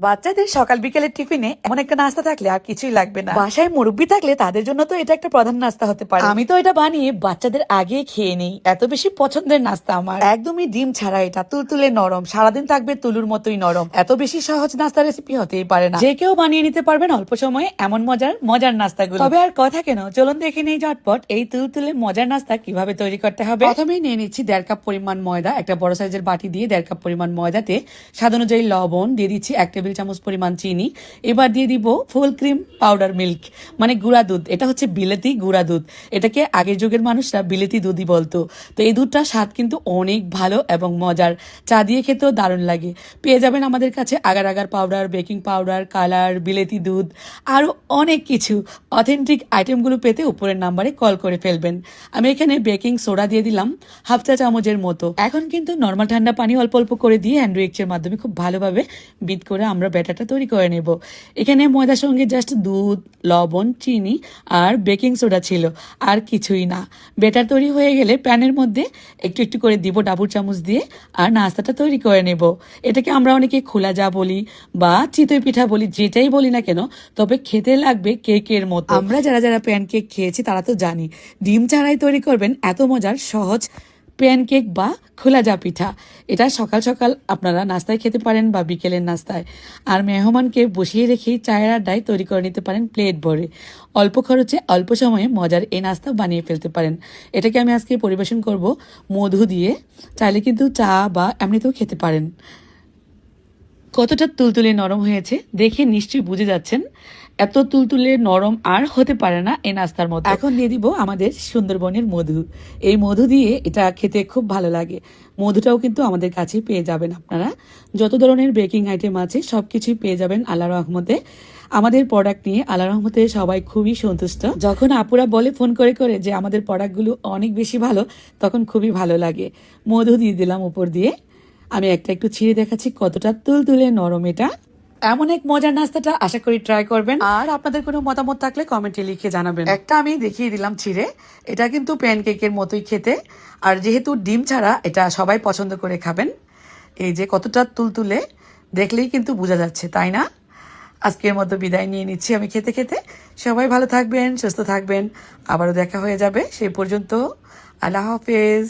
বাচ্চাদের সকাল বিকেলের টিফিনে এমন একটা নাস্তা থাকলে আর কিছুই লাগবে না। বাসায় মুরব্বি থাকলে তাদের জন্য তো এটা একটা প্রধান নাস্তা হতে পারে। আমি তো এটা বানিয়ে বাচ্চাদের আগে খেয়ে নেই, এত বেশি পছন্দের নাস্তা আমার। একদমই ডিম ছাড়া, এটা তুলতুলে নরম, সারাদিন থাকবে তুলুর মতোই নরম। এত বেশি সহজ নাস্তা রেসিপি হতেই পারে না। যে কেউ বানিয়ে নিতে পারবেন অল্প সময়ে এমন মজার মজার নাস্তাগুলো। তবে আর কথা কেন, চলুন দেখে নেই ঝটপট এই তুলতুলে মজার নাস্তা কিভাবে তৈরি করতে হবে। প্রথমেই নিয়ে নিচ্ছি 1.5 কাপ পরিমাণ ময়দা। একটা বড় সাইজের বাটি দিয়ে 1.5 কাপ পরিমাণ ময়দাতে স্বাদ অনুযায়ী লবণ দিয়ে দিচ্ছি, 1 টেবিল চামচ পরিমাণ চিনি। এবার দিয়ে দিব ফুল ক্রিম পাউডার মিল্ক, মানে গুঁড়া দুধ। এটা হচ্ছে বিলেতি গুঁড়া দুধ, এটাকে আগের যুগের মানুষরা বিলেতি দুধই বলতো। তো এই দুধটার স্বাদ কিন্তু অনেক ভালো এবং মজার, চা দিয়ে খেতেও দারুণ লাগে। পেয়ে যাবেন আমাদের কাছে agar agar powder, baking powder, colour, বিলেতি দুধ, আরও অনেক কিছু। অথেন্টিক আইটেমগুলো পেতে উপরের নাম্বারে কল করে ফেলবেন। আমি এখানে বেকিং সোডা দিয়ে দিলাম 1/2 চা চামচের মতো। এখন কিন্তু নর্মাল ঠান্ডা পানি অল্প অল্প করে দিয়ে হ্যান্ড উইক্সের মাধ্যমে খুব ভালোভাবে বিট করে আমরা ব্যাটারটা তৈরি করে নেব। এখানে ময়দার সঙ্গে জাস্ট দুধ, লবণ, চিনি আর বেকিং সোডা ছিল, আর কিছুই না। ব্যাটার তৈরি হয়ে গেলে প্যানের মধ্যে একটু একটু করে দিব ডাবুর চামচ দিয়ে, আর নাস্তাটা তৈরি করে নেব। এটাকে আমরা অনেকে খোলা যা বলি বা চিতই পিঠা বলি, যেটাই বলি না কেন, তবে খেতে লাগবে কেকের মতো। আমরা যারা যারা প্যানকেক খেয়েছি তারা তো জানি, ডিম ছাড়াই তৈরি করবেন এত মজার সহজ প্যানকেক বা খোলা যা পিঠা। এটা সকাল সকাল আপনারা নাস্তায় খেতে পারেন বা বিকেলের নাস্তায়। আর মেহমানকে বসিয়ে রেখেই চায়ের আড্ডায় তৈরি করে নিতে পারেন প্লেট ভরে। অল্প খরচে অল্প সময়ে মজার এই নাস্তা বানিয়ে ফেলতে পারেন। এটাকে আমি আজকে পরিবেশন করব মধু দিয়ে। চাইলে কিন্তু চা বা এমনিতেও খেতে পারেন। কতটা তুলতুলে নরম হয়েছে দেখে নিশ্চয়ই বুঝে যাচ্ছেন, এত তুলতুলে নরম আর হতে পারে না এই নাস্তার মতো। এখন দিয়ে দিব আমাদের সুন্দরবনের মধু। এই মধু দিয়ে এটা খেতে খুব ভালো লাগে। মধুটাও কিন্তু আমাদের কাছে পেয়ে যাবেন আপনারা। যত ধরনের বেকিং আইটেম আছে সব কিছুই পেয়ে যাবেন আল্লাহর রহমতে। আমাদের প্রোডাক্ট নিয়ে আল্লাহর রহমতে সবাই খুবই সন্তুষ্ট। যখন আপুরা বলে ফোন করে করে যে আমাদের প্রোডাক্টগুলো অনেক বেশি ভালো, তখন খুবই ভালো লাগে। মধু দিয়ে দিলাম উপর দিয়ে। আমি একটা একটু ছিঁড়ে দেখাচ্ছি কতটা তুলতুলে নরম এটা। এমন এক মজার নাস্তাটা আশা করি ট্রাই করবেন, আর আপনাদের কোনো মতামত থাকলে কমেন্টে লিখে জানাবেন। একটা আমি দেখিয়ে দিলাম ছিঁড়ে, এটা কিন্তু প্যানকেকের মতোই খেতে, আর যেহেতু ডিম ছাড়া এটা সবাই পছন্দ করে খাবেন। এই যে কতটা তুলতুলে, দেখলেই কিন্তু বোঝা যাচ্ছে, তাই না? আজকের মতো বিদায় নিয়ে নিচ্ছি আমি খেতে খেতে। সবাই ভালো থাকবেন, সুস্থ থাকবেন, আবারও দেখা হয়ে যাবে। সেই পর্যন্ত আল্লাহ হাফেজ।